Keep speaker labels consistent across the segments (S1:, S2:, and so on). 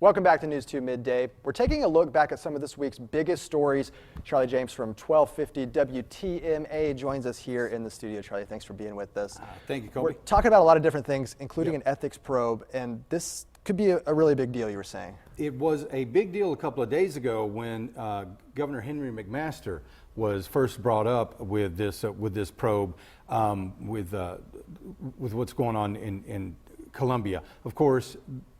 S1: Welcome back to News 2 Midday. We're taking a look back at some of this week's biggest stories. Charlie James from 1250 WTMA joins us here in the studio. Charlie, thanks for being with us.
S2: Thank you, Kobe.
S1: We're talking about a lot of different things, including an ethics probe, and this could be a really big deal, you were saying.
S2: It was a big deal a couple of days ago when Governor Henry McMaster was first brought up with this probe with what's going on in Colombia. Of course,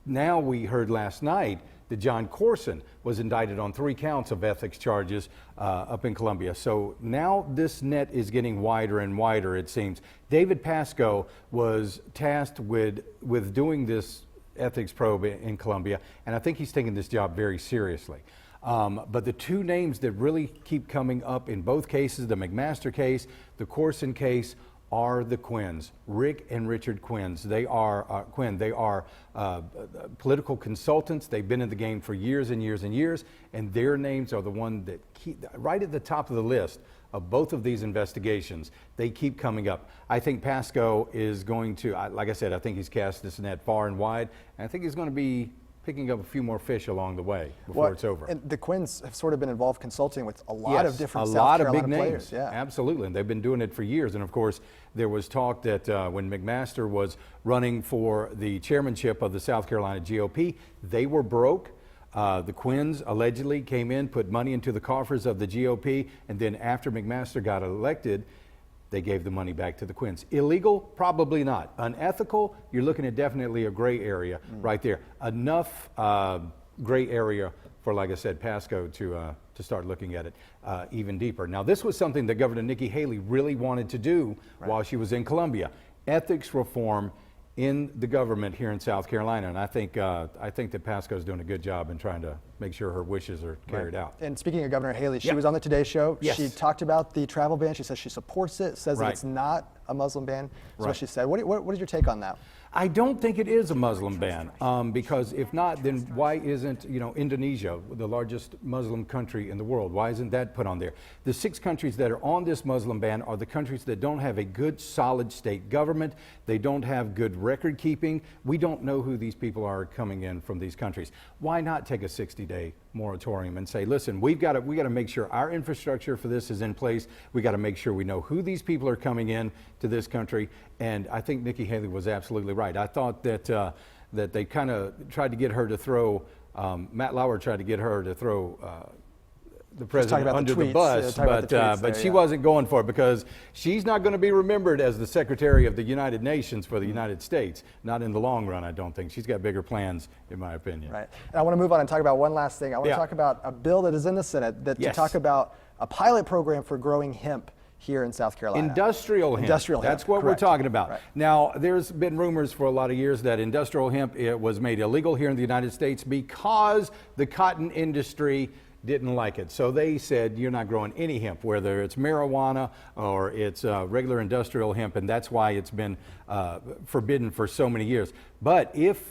S2: now we heard last night that John Corson was indicted on 3 counts of ethics charges up in Colombia. So now this net is getting wider and wider, it seems. David Pasco was tasked with doing this ethics probe in Colombia, and I think he's taking this job very seriously. But the 2 names that really keep coming up in both cases, the McMaster case, the Corson case, are the Quinns, Rick and Richard Quinns. They are political consultants. They've been in the game for years and years and years, and their names are the one that keep right at the top of the list of both of these investigations. They keep coming up. I think Pasco is going to, like I said, I think he's cast this net far and wide, and I think he's going to be picking up a few more fish along the way before it's over. And
S1: the Quinns have sort of been involved consulting with a lot of different
S2: South
S1: Carolina
S2: of big
S1: players.
S2: Names. Yeah, absolutely, and they've been doing it for years. And of course, there was talk that when McMaster was running for the chairmanship of the South Carolina GOP, they were broke. The Quinns allegedly came in, put money into the coffers of the GOP, and then after McMaster got elected, they gave the money back to the Quinns. Illegal? Probably not. Unethical? You're looking at definitely a gray area right there. Enough gray area for, like I said, Pasco to start looking at it even deeper. Now, this was something that Governor Nikki Haley really wanted to do while she was in Columbia. Ethics reform in the government here in South Carolina, and I think that Pasco's doing a good job in trying to make sure her wishes are carried out.
S1: And speaking of Governor Haley, she was on the Today Show.
S2: Yes.
S1: She talked about the travel ban. She says she supports it, says that it's not a Muslim ban. That's what she said. What is your take on that?
S2: I don't think it is a Muslim ban, because if not, then why isn't, Indonesia, the largest Muslim country in the world, why isn't that put on there? The 6 countries that are on this Muslim ban are the countries that don't have a good, solid state government. They don't have good record keeping. We don't know who these people are coming in from these countries. Why not take a 60-day moratorium and say, listen, we got to make sure our infrastructure for this is in place. We got to make sure we know who these people are coming in to this country. And I think Nikki Haley was absolutely right. I thought that they kind of tried to get her to throw, Matt Lauer tried to get her to throw the president under the bus, but she wasn't going for it, because she's not going to be remembered as the Secretary of the United Nations for the United States. Not in the long run, I don't think. She's got bigger plans, in my opinion.
S1: Right. And I want to move on and talk about one last thing. I want to talk about a bill that is in the Senate to talk about a pilot program for growing hemp here in South Carolina.
S2: Industrial hemp. That's what we're talking about.
S1: Right.
S2: Now, there's been rumors for a lot of years that industrial hemp was made illegal here in the United States because the cotton industry didn't like it. So they said, you're not growing any hemp, whether it's marijuana or it's regular industrial hemp, and that's why it's been forbidden for so many years. But if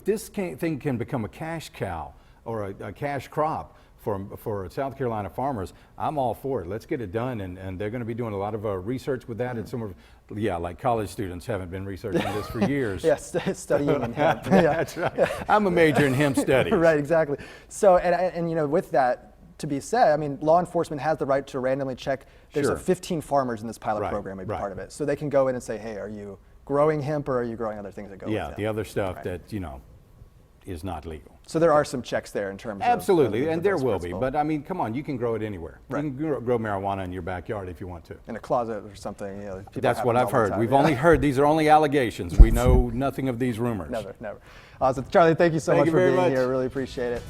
S2: this thing can become a cash cow or a cash crop for South Carolina farmers, I'm all for it. Let's get it done, and they're going to be doing a lot of research with that, and some of, like college students haven't been researching this for years.
S1: Yes, studying in hemp.
S2: That's right. I'm a major in hemp studies.
S1: Right, exactly. So, and with that to be said, I mean, law enforcement has the right to randomly check. There's 15 farmers in this pilot program, maybe part of it. So they can go in and say, hey, are you growing hemp or are you growing other things that go with it?
S2: Yeah, the other stuff that, is not legal.
S1: So there are some checks there in terms of...
S2: Absolutely, and there will be. But I mean, come on, you can grow it anywhere. You can grow marijuana in your backyard if you want to.
S1: In a closet or something.
S2: That's what I've heard. We've only heard, these are only allegations. We know nothing of these rumors.
S1: Never. So Charlie, thank you so much for being here. Really appreciate it.